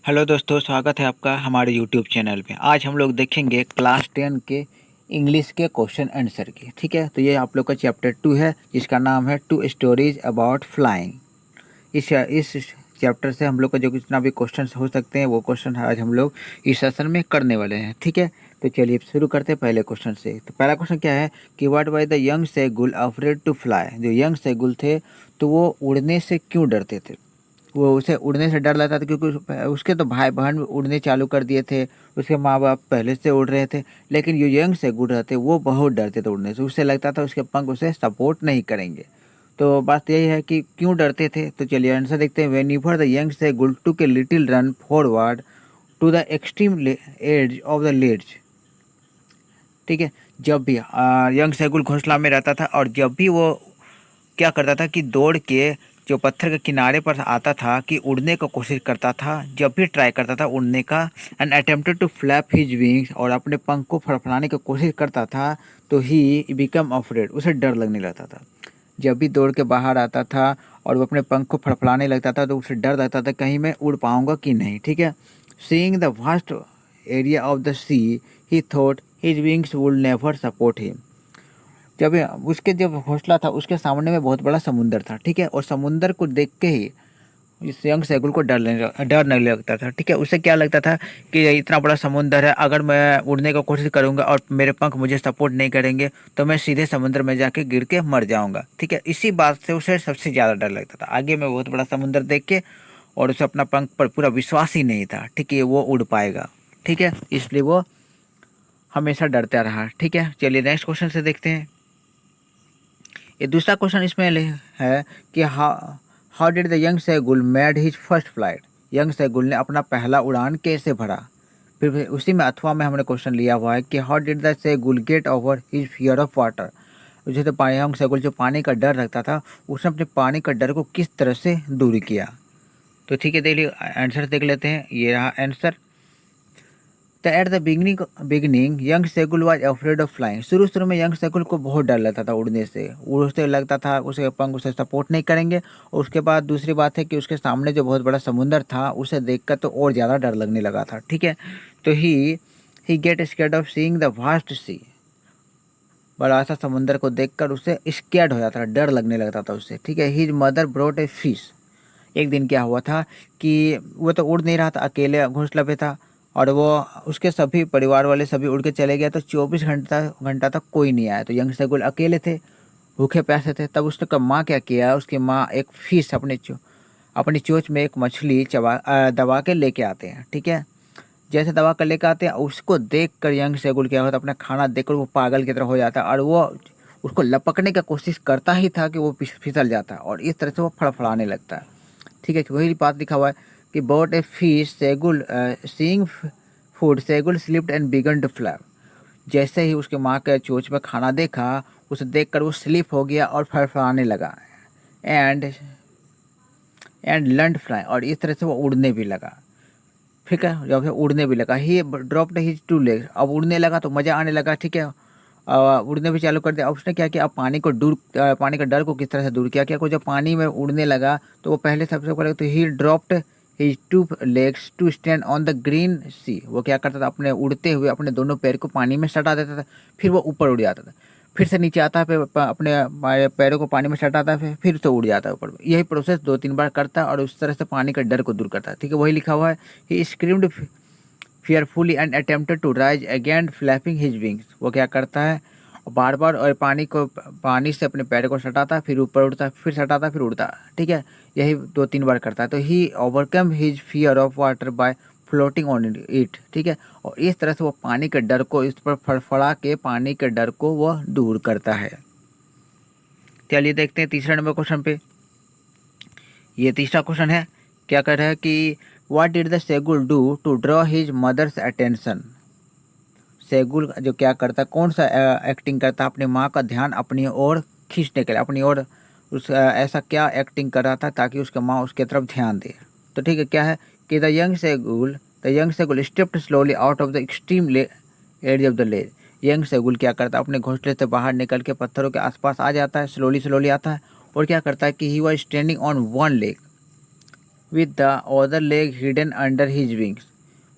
Hello दोस्तों, स्वागत है आपका हमारे यूट्यूब चैनल पे। आज हम लोग देखेंगे क्लास 10 के इंग्लिश के क्वेश्चन आंसर की। ठीक है, तो ये आप लोग का चैप्टर 2 है जिसका नाम है टू स्टोरीज अबाउट फ्लाइंग। इस चैप्टर से हम लोग का जो जितना भी क्वेश्चन हो सकते हैं वो क्वेश्चन आज हम लोग इस सेशन में करने वाले हैं। ठीक है, तो चलिए शुरू करते हैं पहले क्वेश्चन से। तो पहला क्वेश्चन क्या है कि what was the young seagull afraid to fly. जो यंग सेगुल थे तो वो उड़ने से क्यों डरते थे। वो उसे उड़ने से डर लगता था क्योंकि उसके तो भाई बहन उड़ने चालू कर दिए थे। उसके माँ बाप पहले से उड़ रहे थे, लेकिन जो यंग से गुड रहते वो बहुत डरते थे उड़ने से। उससे लगता था उसके पंख उसे सपोर्ट नहीं करेंगे। तो बात यही है कि क्यों डरते थे। तो चलिए आंसर देखते हैं। Whenever the young seagull took a little run forward to the extreme edge of the ledge. ठीक है, जब भी यंग सैगुल घोंसला में रहता था और जब भी वो क्या करता था कि दौड़ के जो पत्थर के किनारे पर आता था कि उड़ने का कोशिश करता था, जब भी ट्राई करता था उड़ने का and attempted to flap his wings, और अपने पंख को फड़फड़ाने की कोशिश करता था, तो ही बिकम अफ्रेड, उसे डर लगने लगता था। जब भी दौड़ के बाहर आता था और वो अपने पंख को फड़फड़ाने लगता था तो उसे डर लगता था कहीं मैं उड़ पाऊंगा कि नहीं। ठीक है, seeing the vast area of the sea he thought his wings would never support him. जब उसके जब घोंसला था उसके सामने में बहुत बड़ा समुंदर था। ठीक है, और समुंदर को देख के ही इस यंग सैगुल को डर नहीं लगता था। ठीक है, उसे क्या लगता था कि ये इतना बड़ा समुंदर है, अगर मैं उड़ने की कोशिश करूंगा और मेरे पंख मुझे सपोर्ट नहीं करेंगे तो मैं सीधे समुद्र में जाके गिर के मर जाऊंगा। ठीक है, इसी बात से उसे सबसे ज़्यादा डर लगता था, आगे में बहुत बड़ा समुंदर देख के, और उसे अपना पंख पर पूरा विश्वास ही नहीं था। ठीक है, वो उड़ पाएगा। ठीक है, इसलिए वो हमेशा डरता रहा। ठीक है, चलिए नेक्स्ट क्वेश्चन से देखते हैं। ये दूसरा क्वेश्चन इसमें है कि how did the young seagull made his first flight. Young seagull ने अपना पहला उड़ान कैसे भरा। फिर उसी में अथवा में हमने क्वेश्चन लिया हुआ है कि how did the seagull get over his fear of water. जैसे यंग सैगुल जो पानी का डर रखता था, उसने अपने पानी का डर को किस तरह से दूर किया। तो ठीक है, देख लीजिए आंसर देख लेते हैं। ये रहा आंसर। तो at the beginning young seagull was afraid of flying. शुरू में यंग सेगुल को बहुत डर लगता था उड़ने से। उड़ते लगता था उसके पंख उसे सपोर्ट नहीं करेंगे। और उसके बाद दूसरी बात है कि उसके सामने जो बहुत बड़ा समुंदर था उसे देखकर तो और ज़्यादा डर लगने लगा था। ठीक है, तो he get scared of seeing the vast sea. बड़ा सा समुंदर को देखकर उसे स्केर्ड हो जाता था, डर लगने लगता था उससे। ठीक है, his mother brought a fish. एक दिन क्या हुआ था कि वो तो उड़ नहीं रहा था, अकेले घोंसला पे था, और वो उसके सभी परिवार वाले सभी उड़ के चले गए। तो 24 घंटा तक कोई नहीं आया। तो यंग सैगुल अकेले थे, भूखे प्यासे थे। तब उसने माँ क्या किया, उसकी माँ एक फिश अपनी चोंच में एक मछली दबा के लेके आते हैं। ठीक है, जैसे दबा कर लेके आते हैं उसको देख कर यंग सैगुल क्या होता है, अपना खाना देख कर वो पागल की तरह हो जाता है, और वो उसको लपकने की कोशिश करता ही था कि वो फिसल जाता है, और इस तरह से वो फड़फड़ाने लगता है। ठीक है, वही बात लिखा हुआ है कि but a fish seagull seeing food seagull slipped and began to flap. जैसे ही उसके माँ के चोंच में खाना देखा, उसे देखकर वो स्लिप हो गया और फड़फड़ाने लगा। एंड लर्न फ्लाई, और इस तरह से वो उड़ने भी लगा। ठीक है, जब से उड़ने भी लगा, ही ड्रॉप्ड हिज टू लेग्स। अब उड़ने लगा तो मज़ा आने लगा। ठीक है, उड़ने भी चालू कर दिया। अब उसने क्या किया, अब पानी का डर को किस तरह से दूर किया। क्या को जब पानी में उड़ने लगा तो वो पहले सबसे पहले तो he dropped his two legs to stand on the green sea. वो क्या करता था, अपने उड़ते हुए अपने दोनों पैर को पानी में सटा देता था, फिर वो ऊपर उड़ जाता था। फिर से नीचे आता है, फिर अपने पैरों को पानी में सटाता है, फिर से उड़ जाता है ऊपर। यही प्रोसेस 2-3 बार करता है और उस तरह से पानी का डर को दूर करता है। ठीक है, वही लिखा हुआ है। ही screamed fearfully and attempted to rise again flapping his wings। वो क्या करता है, बार बार और पानी से अपने पैर को सटाता है, फिर ऊपर उड़ता है, फिर सटाता है, फिर उड़ता है। ठीक है, यही 2-3 बार करता है। तो he overcome his fear of water by floating on it. ठीक है, और इस तरह से वो पानी के डर को, इस पर फड़फड़ा के पानी के डर को वह दूर करता है। चलिए देखते हैं तीसरे नंबर क्वेश्चन पे। ये तीसरा क्वेश्चन है, क्या कह रहा है कि what did the seagull do to draw his mother's attention. Seagull जो क्या करता, कौन सा एक्टिंग करता अपनी माँ का ध्यान अपनी ओर खींचने के लिए, अपनी ओर ऐसा क्या एक्टिंग कर रहा था ताकि उसके माँ उसके तरफ ध्यान दे। तो ठीक है, क्या है कि the young seagull stepped slowly out of the extreme edge of the ledge. Young seagull क्या करता, अपने घोंसले से बाहर निकल के पत्थरों के आसपास आ जाता है, स्लोली स्लोली आता है, और क्या करता है कि he was standing on one leg. With the other leg hidden under his wings.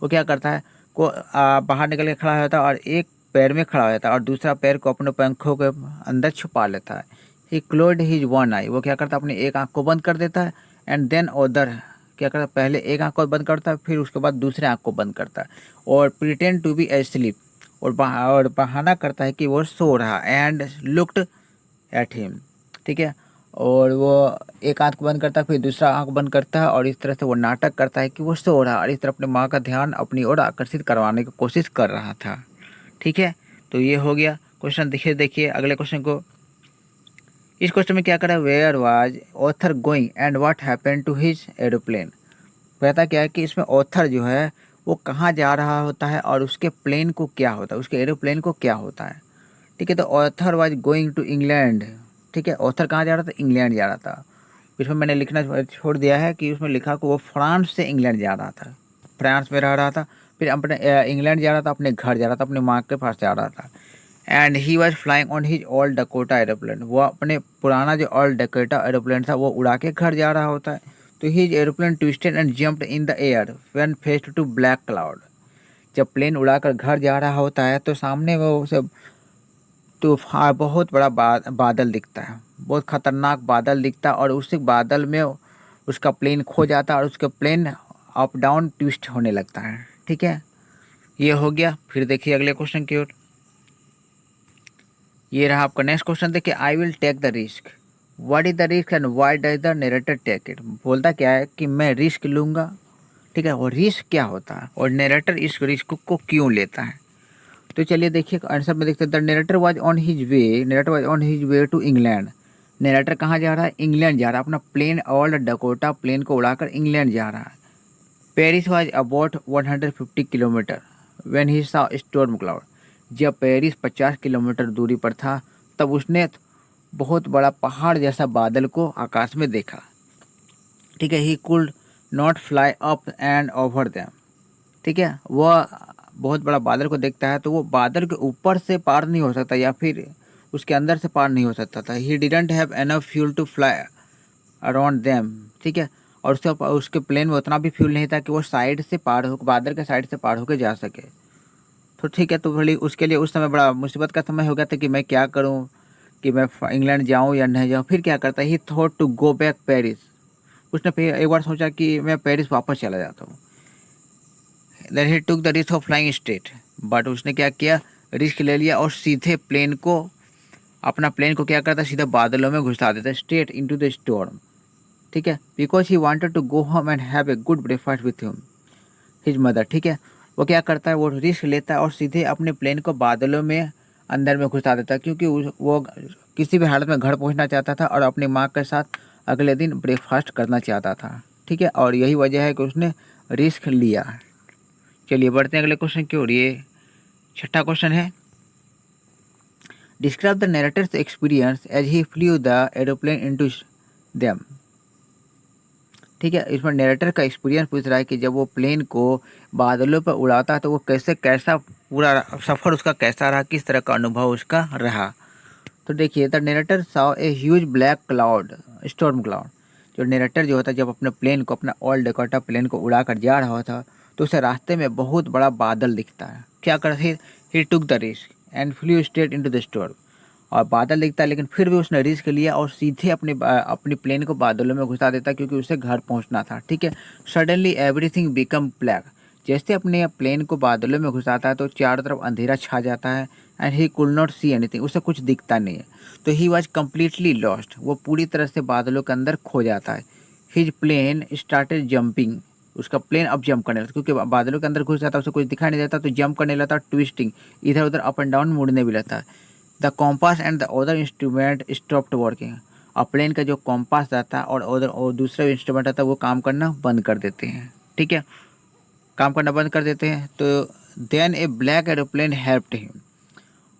वो क्या करता है, बाहर निकल के खड़ा हो जाता है और एक पैर में खड़ा हो जाता है और दूसरा पैर को अपने पंखों के अंदर छुपा लेता है। ही क्लोज्ड हिज वन आई, वो क्या करता है अपनी एक आंख को बंद कर देता है। एंड देन अदर, क्या करता है पहले एक आंख को बंद करता है फिर उसके बाद दूसरे आंख को बंद करता है और प्रिटेंड टू बी एस्लीप, और बहाना करता है कि वो सो रहा। एंड लुक्ड एट हिम, ठीक है। और वो एक आंख बंद करता है फिर दूसरा आंख बंद करता है और इस तरह से वो नाटक करता है कि वो सो रहा है और इस तरह अपने माँ का ध्यान अपनी ओर आकर्षित करवाने की कोशिश कर रहा था, ठीक है। तो ये हो गया क्वेश्चन। देखिए देखिए अगले क्वेश्चन को। इस क्वेश्चन में क्या करा, where was author going and what happened to his aeroplane. कहता क्या है कि इसमें ऑथर जो है वो कहाँ जा रहा होता है और उसके प्लेन को क्या होता है, उसके एरोप्लेन को क्या होता है, ठीक है। तो author was going to England, ठीक है। ऑथर कहाँ जा रहा था, इंग्लैंड जा रहा था। इसमें मैंने लिखना छोड़ दिया है कि उसमें लिखा कि वो फ्रांस से इंग्लैंड जा रहा था, फ्रांस में रह रहा था, फिर अपने इंग्लैंड जा रहा था, अपने घर जा रहा था, अपनी माँ के पास जा रहा था। And he was flying on his old Dakota aeroplane, वो अपने पुराना जो ओल्ड डकोटा एरोप्लेन था वो उड़ा के घर जा रहा होता है। तो his aeroplane twisted and jumped in the air when faced to black cloud. जब प्लेन उड़ाकर घर जा रहा होता है तो सामने वो सब तूफान, बहुत बड़ा बादल दिखता है, बहुत खतरनाक बादल दिखता है और उसी बादल में उसका प्लेन खो जाता है और उसका प्लेन अप डाउन ट्विस्ट होने लगता है, ठीक है। ये हो गया। फिर देखिए अगले क्वेश्चन की ओर। ये रहा आपका नेक्स्ट क्वेश्चन। देखिए, I will take the risk, what is the risk and why does the narrator take it. बोलता क्या है कि मैं रिस्क लूंगा, ठीक है। और रिस्क क्या होता है और नरेटर इस रिस्क को क्यों लेता है। तो चलिए देखिए आंसर में देखते हैं। The narrator was on his way, narrator was on his way to England. Narrator कहाँ जा रहा है, इंग्लैंड जा रहा है, अपना प्लेन ओल्ड डकोटा प्लेन को उड़ाकर इंग्लैंड जा रहा है। Paris was about 150 kilometre when he saw storm cloud. जब पेरिस 50 किलोमीटर दूरी पर था तब उसने बहुत बड़ा पहाड़ जैसा बादल को आकाश में देखा, ठीक है। He could not fly up and over them, ठीक है। वह बहुत बड़ा बादल को देखता है तो वो बादल के ऊपर से पार नहीं हो सकता या फिर उसके अंदर से पार नहीं हो सकता था। He didn't have enough fuel to fly around them, ठीक है। और उसके प्लेन में उतना भी फ्यूल नहीं था कि वो साइड से पार हो, बादल के साइड से पार होकर जा सके। तो ठीक है, तो बड़ी उसके लिए उस समय बड़ा मुसीबत का समय हो गया था कि मैं क्या करूं, कि मैं इंग्लैंड जाऊं या नहीं जाऊं। फिर क्या करता है, he thought to go back Paris. उसने फिर एक बार सोचा कि मैं पेरिस वापस चला जाता हूँ। Then he took the risk of flying straight, but उसने क्या किया, रिस्क ले लिया और सीधे प्लेन को, अपना प्लेन को क्या करता, सीधा बादलों में घुसा देता, स्ट्रेट इनटू द स्टॉर्म, ठीक है। Because he wanted to go home and have a good breakfast with him his mother, ठीक है। वो क्या करता है, वो रिस्क लेता है और सीधे अपने प्लेन को बादलों में अंदर में घुसा देता है, क्योंकि वो किसी भी हालत में घर पहुंचना चाहता था और अपनी माँ के साथ अगले दिन ब्रेकफास्ट करना चाहता था, ठीक है। और यही वजह है कि उसने रिस्क लिया। चलिए बढ़ते हैं अगले क्वेश्चन की ओर। ये छठा क्वेश्चन है, describe the narrator's experience as he flew the aeroplane into them, ठीक है। इसमें नरेटर का एक्सपीरियंस पूछ रहा है कि जब वो प्लेन को बादलों पर उड़ाता है तो वो कैसा पूरा सफ़र उसका कैसा रहा, किस तरह का अनुभव उसका रहा। तो देखिए, the narrator saw a huge black cloud, storm cloud. जो नरेटर जो होता है जब अपने प्लेन को, अपना ओल्ड डेकोटा प्लेन को उड़ा कर जा रहा होता तो उसे रास्ते में बहुत बड़ा बादल दिखता है। क्या करते, he took the risk and flew straight into the storm. और बादल दिखता है लेकिन फिर भी उसने रिस्क लिया और सीधे अपनी प्लेन को बादलों में घुसा देता क्योंकि उसे घर पहुंचना था, ठीक है। सडनली एवरीथिंग बिकम ब्लैक, जैसे अपने प्लेन को बादलों में घुसाता है तो चारों तरफ अंधेरा छा जाता है। And he could not see anything, उसे कुछ दिखता नहीं है। तो ही वॉज कम्प्लीटली लॉस्ट, वो पूरी तरह से बादलों के अंदर खो जाता है। हिज प्लेन स्टार्टेड जंपिंग, उसका प्लेन अब जंप करने लगता, क्योंकि बादलों के अंदर घुस जाता, उसे कुछ दिखाई नहीं देता तो जंप करने लगता, ट्विस्टिंग, इधर उधर अप एंड डाउन मुड़ने भी लगता है। The compass and the other instrument stopped working, और प्लेन का जो कॉम्पास रहता है और दूसरे इंस्ट्रूमेंट रहता है वो काम करना बंद कर देते हैं, ठीक है, काम करना बंद कर देते हैं। तो देन ए ब्लैक एरोप्लेन हेल्प्ड हिम,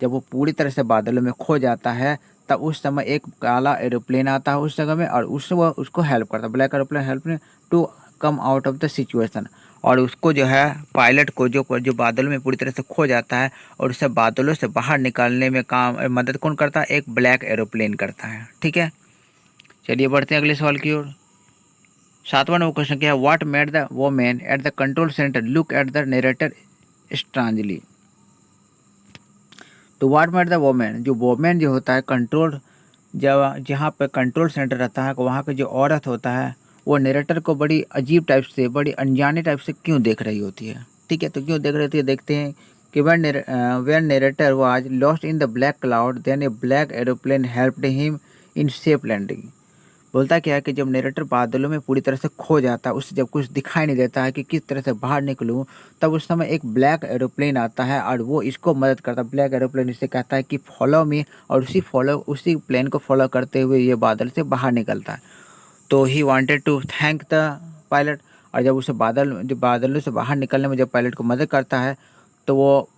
जब वो पूरी तरह से बादलों में खो जाता है तब उस समय एक काला एरोप्लेन आता है उस जगह में और उसको हेल्प करता है। Black aeroplane help to come out of the situation, और उसको जो है पायलट को जो बादलों में पूरी तरह से खो जाता है और उसे बादलों से बाहर निकालने में मदद कौन करता है, एक ब्लैक एरोप्लेन करता है, ठीक है। चलिए बढ़ते हैं अगले सवाल की ओर। 7वां नंबर क्वेश्चन क्या है, what made the women at the control centre look at the narrator strangely. तो व्हाट मेड द वोमेन, जो वोमेन जो होता है कंट्रोल, जब जहाँ पे कंट्रोल सेंटर रहता है वहाँ पे जो औरत होता है वो नरेटर को बड़ी अजीब टाइप से, बड़ी अनजाने टाइप से क्यों देख रही होती है। ठीक है, तो क्यों देख रही होती है देखते हैं कि when narrator was lost in the black cloud then a black aeroplane helped him in safe landing। बोलता क्या है कि जब नरेटर बादलों में पूरी तरह से खो जाता है, उससे जब कुछ दिखाई नहीं देता है कि किस तरह से बाहर निकलूं, तब उस समय एक ब्लैक एरोप्लेन आता है और वो इसको मदद करता है। ब्लैक एरोप्लेन इससे कहता है कि फॉलो मी, और उसी प्लेन को फॉलो करते हुए ये बादल से बाहर निकलता है। तो he wanted to thank the pilot, और जब उसे बादलों से बाहर निकलने में जब पायलट को मदद करता है तो वो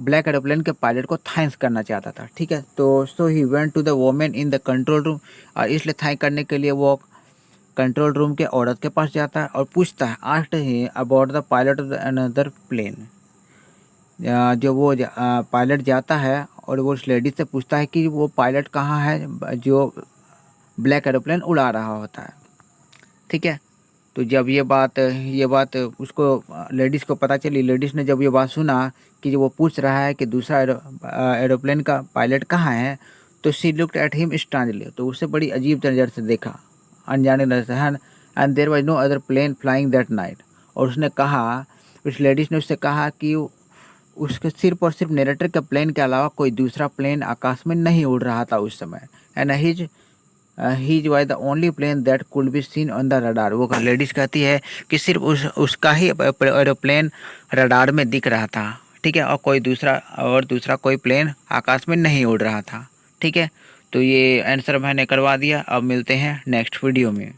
ब्लैक एरोप्लेन के पायलट को थैंक्स करना चाहता था। ठीक है, तो so he went to the women in the control room, और इसलिए थैंक करने के लिए वो कंट्रोल रूम के औरत के पास जाता है और पूछता है, asked he about the pilot of the another plane. जो वो पायलट जाता है और वो उस लेडी से पूछता है कि वो पायलट कहाँ है जो ब्लैक एरोप्लेन उड़ा रहा होता है। ठीक है, तो जब ये बात उसको लेडीज़ को पता चली, लेडीज़ ने जब ये बात सुना कि जो वो पूछ रहा है कि दूसरा एरोप्लेन का पायलट कहाँ है, तो she looked at him strangely, तो उसे बड़ी अजीब नज़र से देखा, अनजाने नज़र से। And there was no other plane flying that night, और उसने कहा, उस लेडीज़ ने उससे कहा कि उसके सिर्फ और सिर्फ नरेटर के प्लेन के अलावा कोई दूसरा प्लेन आकाश में नहीं उड़ रहा था उस समय। And his was the only plane that could be seen on the radar. वो लेडीज़ कहती है कि सिर्फ उसका ही एरोप्लेन रडार में दिख रहा था। ठीक है, और दूसरा कोई प्लेन आकाश में नहीं उड़ रहा था। ठीक है, तो ये आंसर मैंने करवा दिया। अब मिलते हैं नेक्स्ट वीडियो में।